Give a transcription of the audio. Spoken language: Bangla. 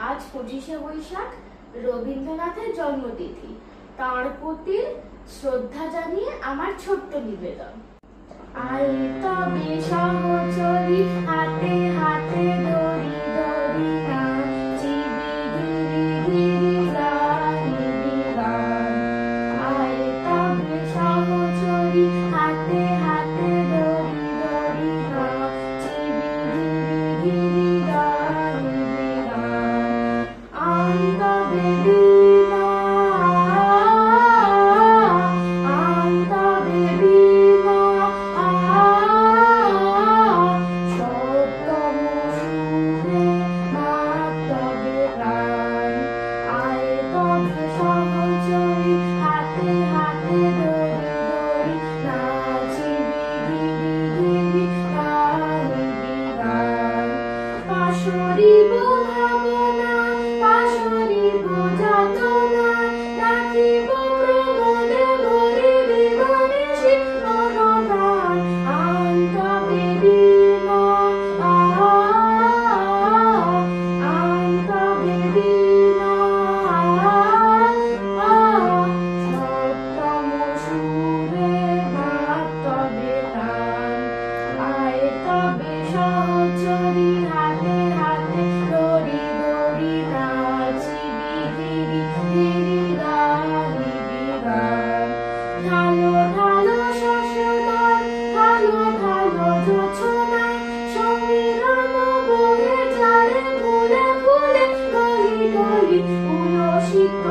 আজ 25শে বৈশাখ রবীন্দ্রনাথের জন্মতিথি। তাঁর প্রতি শ্রদ্ধা জানিয়ে আমার ছোট্ট নিবেদন। আই তবে সহচরী হাতে হাতে ধরি ধরি নাচি গিরি গিরি গাইবি গান। আই তবে সহচরী হাতে হাতে ধরি ধরি নাচি গিরি গিরি গাইবি গান। আই তবে পাশরিব ভাবনা পাশরিব যাতনা ডাকিব প্রমোদে ভরে দেবানিশি মনোপ্রাণ। আই তবে বিনা আই তবে বিনা সপ্তম সুরে ভাত তবে প্রাণ। আই তবে সহচরী হাতে হাতে ধরি ধরি নাচি গিরি গিরি গাইবি গান। ঢালো ঢালো শস্যদান ঢালো ঢালো জোছনায় সমীরণ বয়ে যায় ফুলে ফুলে গলি গলি উলসিত